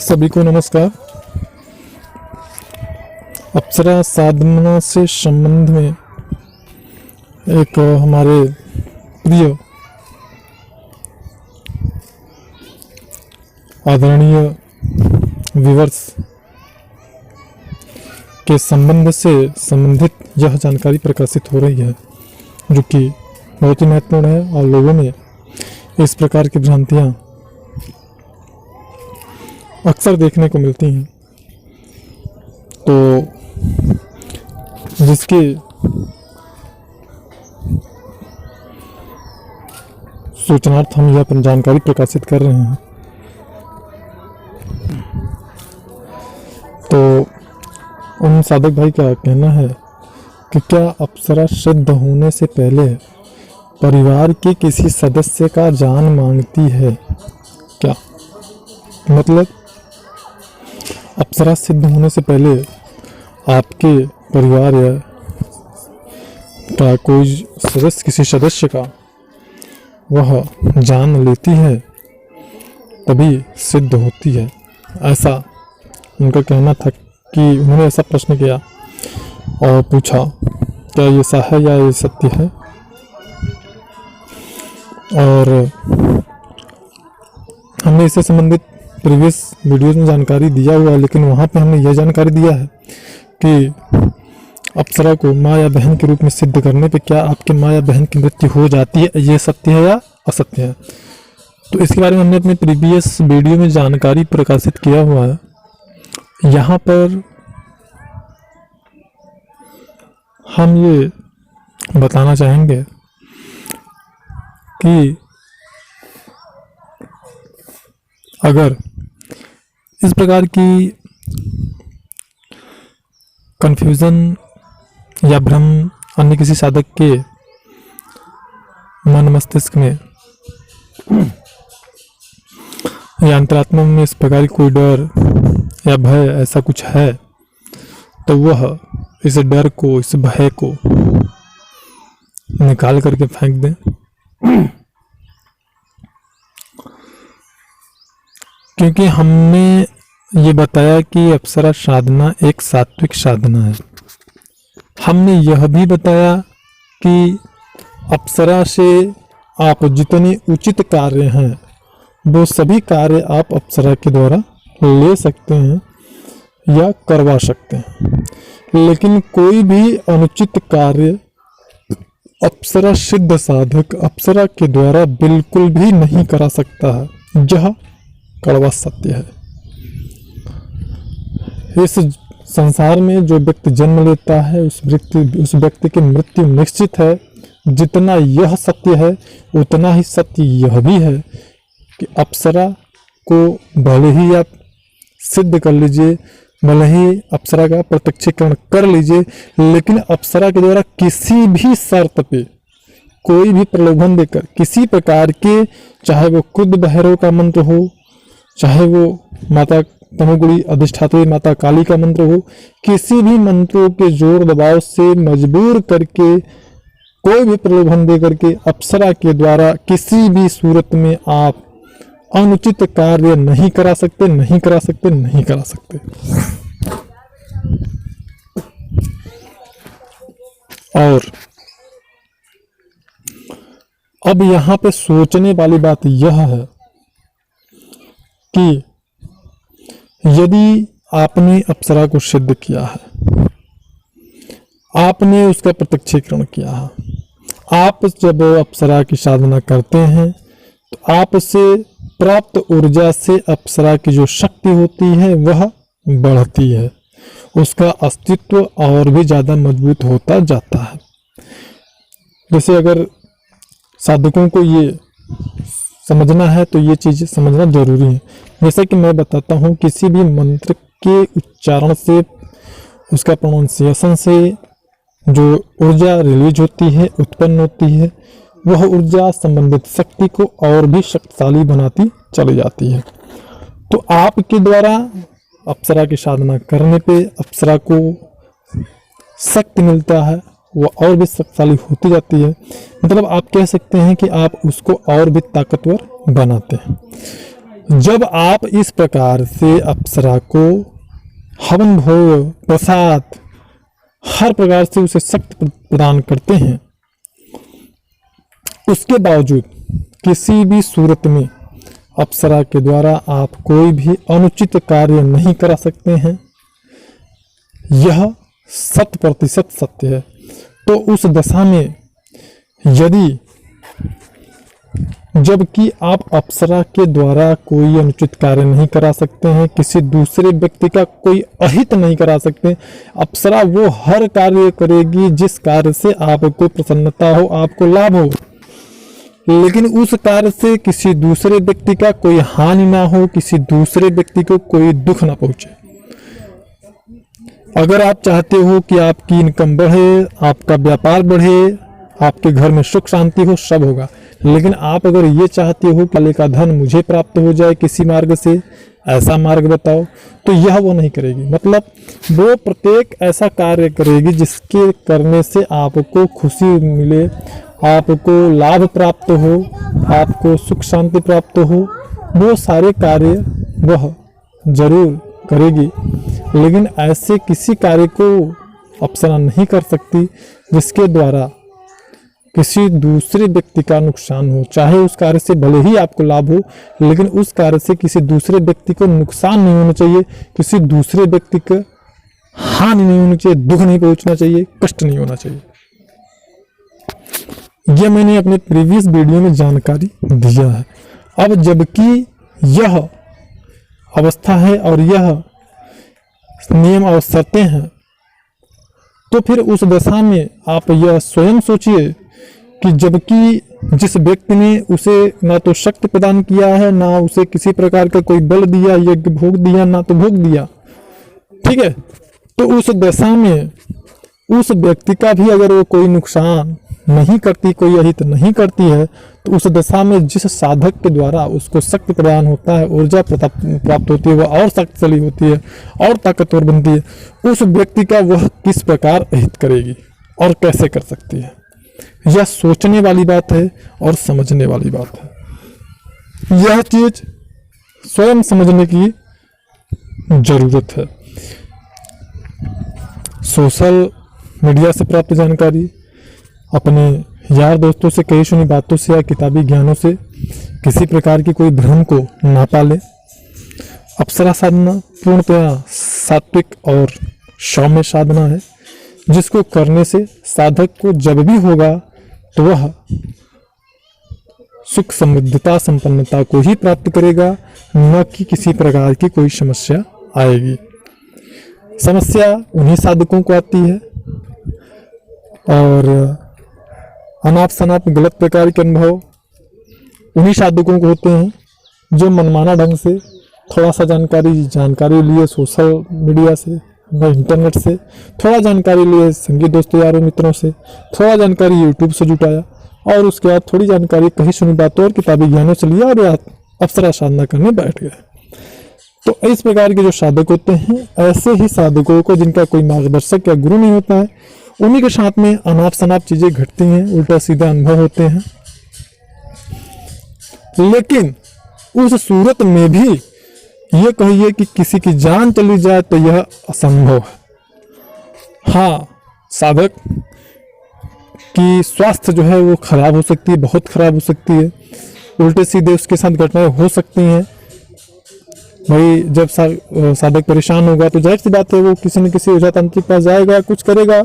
सभी को नमस्कार। अप्सरा साधना से संबंध में एक हमारे प्रिय आदरणीय व्यूअर्स के संबंध से संबंधित यह जानकारी प्रकाशित हो रही है, जो कि बहुत ही महत्वपूर्ण है और लोगों में इस प्रकार की भ्रांतियां अक्सर देखने को मिलती हैं। तो जिसकी सूचनार्थ हम यह जानकारी प्रकाशित कर रहे हैं। तो उन साधक भाई का कहना है कि क्या अप्सरा सिद्ध होने से पहले परिवार के किसी सदस्य का जान मांगती है क्या? मतलब अप्सरा सिद्ध होने से पहले आपके परिवार या का कोई सदस्य किसी सदस्य का वह जान लेती है तभी सिद्ध होती है, ऐसा उनका कहना था। कि उन्होंने ऐसा प्रश्न किया और पूछा क्या ये ऐसा है या ये सत्य है। और हमने इससे संबंधित प्रीवियस वीडियोज में जानकारी दिया हुआ है, लेकिन वहाँ पे हमने यह जानकारी दिया है कि अप्सरा को माँ या बहन के रूप में सिद्ध करने पे क्या आपके माँ या बहन की मृत्यु हो जाती है, ये सत्य है या असत्य है। तो इसके बारे में हमने अपने प्रीवियस वीडियो में जानकारी प्रकाशित किया हुआ है। यहाँ पर हम ये बताना चाहेंगे कि अगर इस प्रकार की कंफ्यूजन या भ्रम अन्य किसी साधक के मन मस्तिष्क में या अंतरात्मा में इस प्रकार की कोई डर या भय ऐसा कुछ है, तो वह इस डर को, इस भय को निकाल करके फेंक दें। क्योंकि हमने ये बताया कि अप्सरा साधना एक सात्विक साधना है। हमने यह भी बताया कि अप्सरा से आप जितने उचित कार्य हैं वो सभी कार्य आप अप्सरा के द्वारा ले सकते हैं या करवा सकते हैं, लेकिन कोई भी अनुचित कार्य अप्सरा सिद्ध साधक अप्सरा के द्वारा बिल्कुल भी नहीं करा सकता है। यह कड़वा सत्य है। इस संसार में जो व्यक्ति जन्म लेता है उस व्यक्ति की मृत्यु निश्चित है। जितना यह सत्य है उतना ही सत्य यह भी है कि अप्सरा को भले ही आप सिद्ध कर लीजिए, भले ही अप्सरा का प्रत्यक्षीकरण कर लीजिए, लेकिन अप्सरा के द्वारा किसी भी शर्त पे कोई भी प्रलोभन देकर किसी प्रकार के, चाहे वो खुद भैरव का मंत्र हो, चाहे वो माता तमोगुणी अधिष्ठात्री माता काली का मंत्र हो, किसी भी मंत्रों के जोर दबाव से मजबूर करके कोई भी प्रलोभन दे करके अप्सरा के द्वारा किसी भी सूरत में आप अनुचित कार्य नहीं करा सकते, नहीं करा सकते, नहीं करा सकते। और अब यहाँ पे सोचने वाली बात यह है कि यदि आपने अप्सरा को सिद्ध किया है, आपने उसका प्रत्यक्षीकरण किया है, आप जब अप्सरा की साधना करते हैं तो आपसे प्राप्त ऊर्जा से अप्सरा की जो शक्ति होती है वह बढ़ती है, उसका अस्तित्व और भी ज़्यादा मजबूत होता जाता है। जैसे अगर साधकों को ये समझना है तो ये चीज़ समझना जरूरी है। जैसे कि मैं बताता हूँ, किसी भी मंत्र के उच्चारण से, उसका प्रोनाउंसिएशन से जो ऊर्जा रिलीज होती है, उत्पन्न होती है, वह ऊर्जा संबंधित शक्ति को और भी शक्तिशाली बनाती चली जाती है। तो आपके द्वारा अप्सरा की साधना करने पे अप्सरा को शक्ति मिलता है, वो और भी शक्तिशाली होती जाती है। मतलब आप कह सकते हैं कि आप उसको और भी ताकतवर बनाते हैं। जब आप इस प्रकार से अप्सरा को हवन भोग प्रसाद हर प्रकार से उसे शक्ति प्रदान करते हैं, उसके बावजूद किसी भी सूरत में अप्सरा के द्वारा आप कोई भी अनुचित कार्य नहीं करा सकते हैं। यह 100% सत्य है। तो उस दशा में यदि जबकि आप अप्सरा के द्वारा कोई अनुचित कार्य नहीं करा सकते हैं, किसी दूसरे व्यक्ति का कोई अहित नहीं करा सकते, अप्सरा वो हर कार्य करेगी जिस कार्य से आपको प्रसन्नता हो, आपको लाभ हो, लेकिन उस कार्य से किसी दूसरे व्यक्ति का कोई हानि ना हो, किसी दूसरे व्यक्ति को कोई दुख ना पहुंचे। अगर आप चाहते हो कि आपकी इनकम बढ़े, आपका व्यापार बढ़े, आपके घर में सुख शांति हो, सब होगा, लेकिन आप अगर ये चाहते हो कि काले का धन मुझे प्राप्त हो जाए किसी मार्ग से, ऐसा मार्ग बताओ, तो यह वो नहीं करेगी। मतलब वो प्रत्येक ऐसा कार्य करेगी जिसके करने से आपको खुशी मिले, आपको लाभ प्राप्त हो, आपको सुख शांति प्राप्त हो, वो सारे कार्य वह जरूर करेगी। लेकिन ऐसे किसी कार्य को अप्सरा नहीं कर सकती जिसके द्वारा किसी दूसरे व्यक्ति का नुकसान हो। चाहे उस कार्य से भले ही आपको लाभ हो, लेकिन उस कार्य से किसी दूसरे व्यक्ति को नुकसान नहीं होना चाहिए, किसी दूसरे व्यक्ति को हानि नहीं होनी चाहिए, दुख नहीं पहुंचना चाहिए, कष्ट नहीं होना चाहिए। यह मैंने अपने प्रीवियस वीडियो में जानकारी दिया है। अब जबकि यह अवस्था है और यह नियम और शर्तें हैं, तो फिर उस दशा में आप यह स्वयं सोचिए कि जबकि जिस व्यक्ति ने उसे ना तो शक्ति प्रदान किया है, ना उसे किसी प्रकार का कोई बल दिया, यज्ञ भोग दिया, ना तो भोग दिया, ठीक है, तो उस दशा में उस व्यक्ति का भी अगर वो कोई नुकसान नहीं करती, कोई अहित नहीं करती है, तो उस दशा में जिस साधक के द्वारा उसको शक्ति प्रदान होता है, ऊर्जा प्राप्त होती है, वह और शक्तिशाली होती है और ताकतवर बनती है, उस व्यक्ति का वह किस प्रकार अहित करेगी और कैसे कर सकती है। यह सोचने वाली बात है और समझने वाली बात है। यह चीज स्वयं समझने की जरूरत है। सोशल मीडिया से प्राप्त जानकारी, अपने यार दोस्तों से कही सुनी बातों से या किताबी ज्ञानों से किसी प्रकार की कोई भ्रम को ना पाले। अप्सरा साधना पूर्णतया सात्विक और सौम्य साधना है, जिसको करने से साधक को जब भी होगा तो वह सुख समृद्धता संपन्नता को ही प्राप्त करेगा, न कि किसी प्रकार की कोई समस्या आएगी। समस्या उन्हीं साधकों को आती है और अनाप शनाप गलत प्रकार के अनुभव उन्हीं साधकों को होते हैं जो मनमाना ढंग से थोड़ा सा जानकारी लिए सोशल मीडिया से, इंटरनेट से, थोड़ा जानकारी लिए संगीत दोस्तों यारों मित्रों से, थोड़ा जानकारी यूट्यूब से जुटाया और उसके बाद थोड़ी जानकारी कहीं सुनी बातों और किताबी ज्ञानों से लिया और अप्सरा साधना करने बैठ गए। तो इस प्रकार के जो साधक होते हैं, ऐसे ही साधकों को जिनका कोई मार्गदर्शक या गुरु नहीं होता है, उन्हीं के साथ में अनाप शनाप चीजें घटती हैं, उल्टा सीधा अनुभव होते हैं। लेकिन उस सूरत में भी ये कहिए कि किसी की जान चली जाए तो यह असंभव है। हाँ, साधक की स्वास्थ्य जो है वो खराब हो सकती है, बहुत खराब हो सकती है, उल्टे सीधे उसके साथ घटनाएं हो सकती हैं। भाई जब साधक परेशान होगा तो जाहिर सी बात है वो किसी न किसी ओझा तांत्रिक पास जाएगा, कुछ करेगा,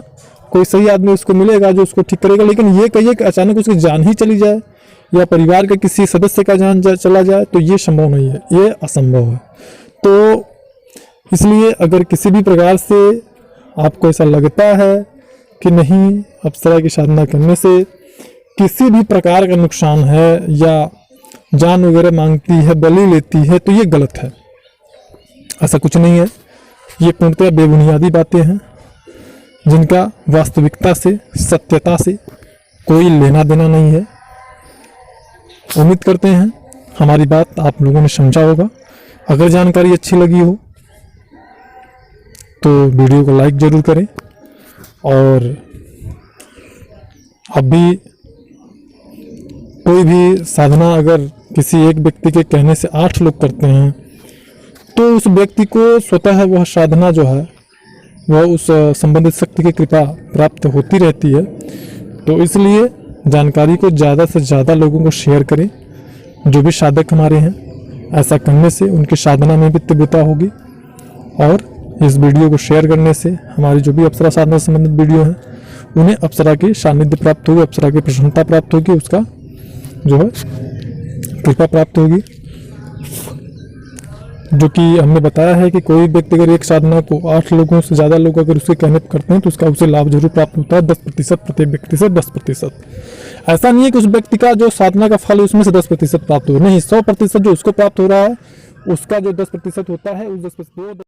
कोई सही आदमी उसको मिलेगा जो उसको ठीक करेगा। लेकिन ये कहिए कि अचानक उसकी जान ही चली जाए या परिवार के किसी सदस्य का जान चला जाए तो ये संभव नहीं है, ये असंभव है। तो इसलिए अगर किसी भी प्रकार से आपको ऐसा लगता है कि नहीं अप्सरा की साधना करने से किसी भी प्रकार का नुकसान है या जान वगैरह मांगती है, बलि लेती है, तो ये गलत है। ऐसा कुछ नहीं है, ये पूर्णतः बेबुनियादी बातें हैं जिनका वास्तविकता से, सत्यता से कोई लेना देना नहीं है। उम्मीद करते हैं हमारी बात आप लोगों ने समझा होगा। अगर जानकारी अच्छी लगी हो तो वीडियो को लाइक जरूर करें और अभी कोई भी साधना अगर किसी एक व्यक्ति के कहने से 8 लोग करते हैं, तो उस व्यक्ति को स्वतः वह साधना जो है वह उस संबंधित शक्ति की कृपा प्राप्त होती रहती है। तो इसलिए जानकारी को ज़्यादा से ज़्यादा लोगों को शेयर करें, जो भी साधक हमारे हैं। ऐसा करने से उनकी साधना में भी तीव्रता होगी, और इस वीडियो को शेयर करने से हमारी जो भी अप्सरा साधना से संबंधित वीडियो हैं उन्हें अप्सरा की सानिध्य प्राप्त होगी, अप्सरा की प्रसन्नता प्राप्त होगी, उसका जो है कृपा प्राप्त होगी। जो कि हमने बताया है कि कोई व्यक्ति अगर एक साधना को 8 लोगों से ज़्यादा लोग अगर उसके कहने पर करते हैं तो उसका उसे लाभ जरूर प्राप्त होता है, 10%, प्रत्येक व्यक्ति से 10%। ऐसा नहीं है कि उस व्यक्ति का जो साधना का फल है उसमें से 10% प्राप्त हो, नहीं, 100% जो उसको प्राप्त हो रहा है उसका जो 10% होता है उस 10%